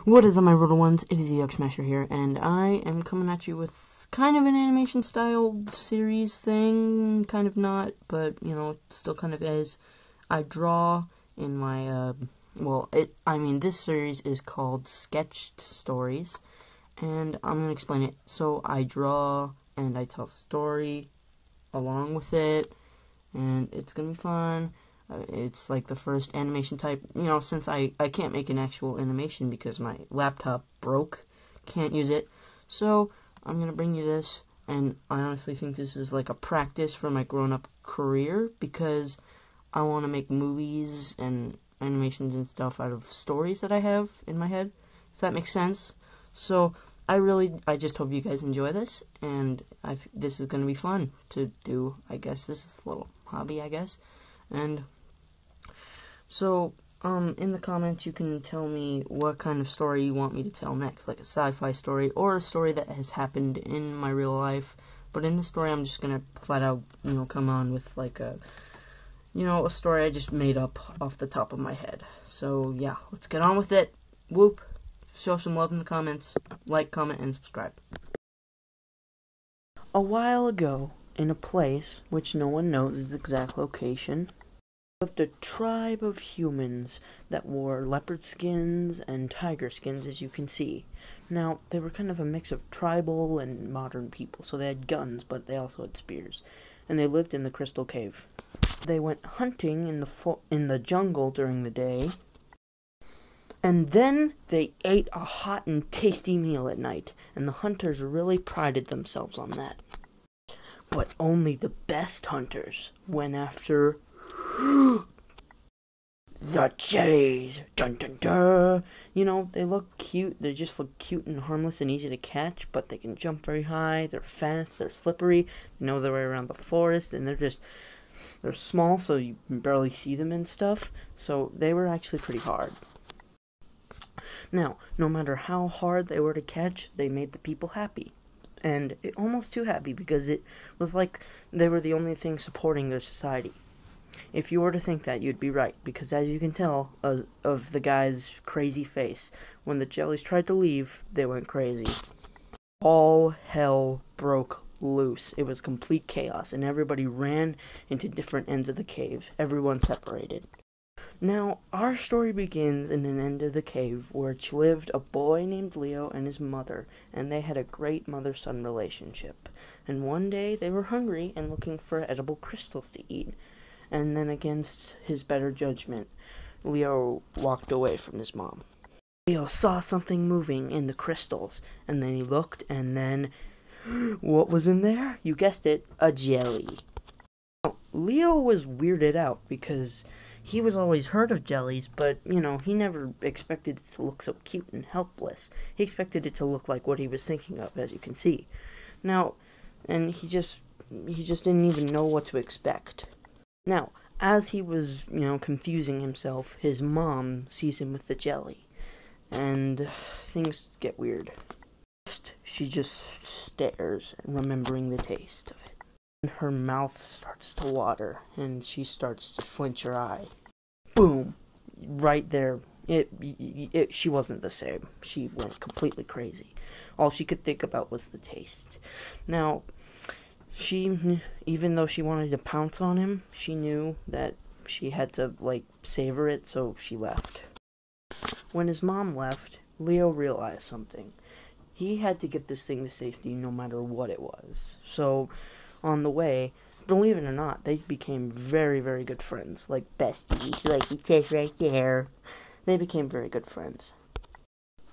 What is up, my little ones? It is EX Smasher here, and I am coming at you with kind of an animation style series thing, kind of not, but, you know, it still kind of is. I draw in my, this series is called Sketched Stories, and I'm going to explain it. So, I draw, and I tell a story along with it, and it's going to be fun. It's like the first animation type, you know, since I can't make an actual animation because my laptop broke, can't use it, so I'm going to bring you this, and I honestly think this is like a practice for my grown-up career, because I want to make movies and animations and stuff out of stories that I have in my head, if that makes sense. So, I just hope you guys enjoy this, and this is going to be fun to do, I guess. This is a little hobby, I guess, and so, in the comments, you can tell me what kind of story you want me to tell next, like a sci-fi story, or a story that has happened in my real life. But in this story, I'm just gonna flat out, you know, come on with like a story I just made up off the top of my head. So, yeah, let's get on with it. Whoop. Show some love in the comments. Like, comment, and subscribe. A while ago, in a place which no one knows its exact location, lived a tribe of humans that wore leopard skins and tiger skins, as you can see. Now, they were kind of a mix of tribal and modern people, so they had guns, but they also had spears, and they lived in the Crystal Cave. They went hunting in the jungle during the day, and then they ate a hot and tasty meal at night, and the hunters really prided themselves on that. But only the best hunters went after the jellies. Dun dun dun. You know, they look cute. They just look cute and harmless and easy to catch, but they can jump very high. They're fast. They're slippery. They know their way around the forest, and they're small, so you can barely see them and stuff. So they were actually pretty hard. Now, no matter how hard they were to catch, they made the people happy. And almost too happy, because it was like they were the only thing supporting their society. If you were to think that, you'd be right, because as you can tell of the guy's crazy face, when the jellies tried to leave, they went crazy. All hell broke loose. It was complete chaos, and everybody ran into different ends of the cave. Everyone separated. Now, our story begins in an end of the cave, which lived a boy named Leo and his mother, and they had a great mother-son relationship. And one day, they were hungry and looking for edible crystals to eat. And then, against his better judgment, Leo walked away from his mom. Leo saw something moving in the crystals, and then he looked, and then, what was in there? You guessed it, a jelly. Now, Leo was weirded out, because he was always heard of jellies, but, you know, he never expected it to look so cute and helpless. He expected it to look like what he was thinking of, as you can see. Now, and he just didn't even know what to expect. Now, as he was, you know, confusing himself, his mom sees him with the jelly, and things get weird. First, she just stares, remembering the taste of it. And her mouth starts to water, and she starts to flinch her eye. Boom! Right there. She wasn't the same. She went completely crazy. All she could think about was the taste. Now, even though she wanted to pounce on him, she knew that she had to, like, savor it, so she left. When his mom left, Leo realized something. He had to get this thing to safety no matter what it was. So, on the way, believe it or not, they became very, very good friends. Like besties, like it says right there. They became very good friends.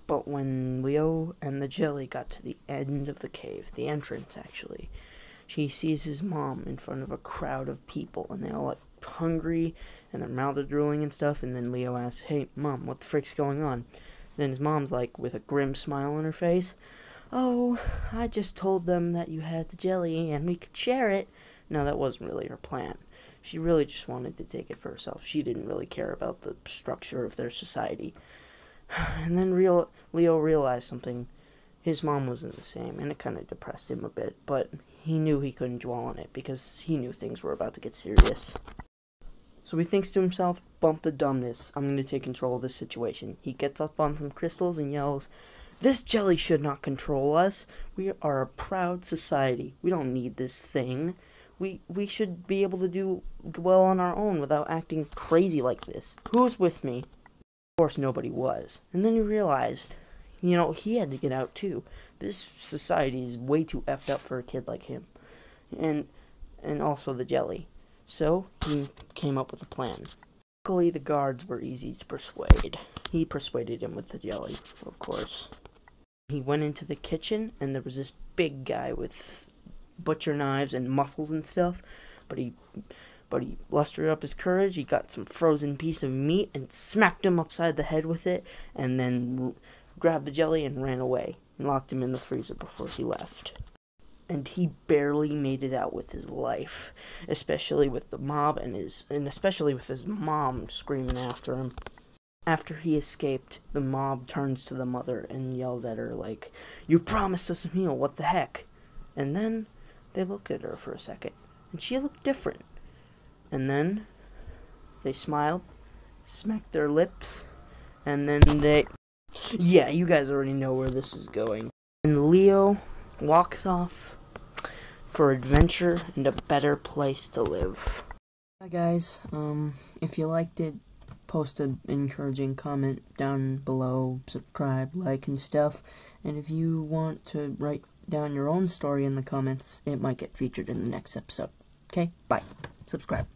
But when Leo and the jelly got to the end of the cave, the entrance actually, he sees his mom in front of a crowd of people, and they all look hungry, and their mouths are drooling and stuff, and then Leo asks, "Hey, Mom, what the frick's going on?" Then his mom's like, with a grim smile on her face, "Oh, I just told them that you had the jelly, and we could share it." No, that wasn't really her plan. She really just wanted to take it for herself. She didn't really care about the structure of their society. And then Leo realized something. His mom wasn't the same, and it kind of depressed him a bit, but he knew he couldn't dwell on it, because he knew things were about to get serious. So he thinks to himself, bump of dumbness. I'm going to take control of this situation. He gets up on some crystals and yells, "This jelly should not control us. We are a proud society. We don't need this thing. We should be able to do well on our own without acting crazy like this. Who's with me?" Of course, nobody was. And then he realized, he had to get out too. This society is way too effed up for a kid like him. And also the jelly. So he came up with a plan. Luckily, the guards were easy to persuade. He persuaded him with the jelly, of course. He went into the kitchen, and there was this big guy with butcher knives and muscles and stuff. But he mustered up his courage. He got some frozen piece of meat and smacked him upside the head with it, and then grabbed the jelly and ran away, and locked him in the freezer before he left. And he barely made it out with his life, especially with the mob and especially with his mom screaming after him. After he escaped, the mob turns to the mother and yells at her like, "You promised us a meal, what the heck?" And then they looked at her for a second, and she looked different. And then they smiled, smacked their lips, and then yeah, you guys already know where this is going. And Leo walks off for adventure and a better place to live. Hi guys, if you liked it, post an encouraging comment down below, subscribe, like, and stuff. And if you want to write down your own story in the comments, it might get featured in the next episode. Okay, bye. Subscribe.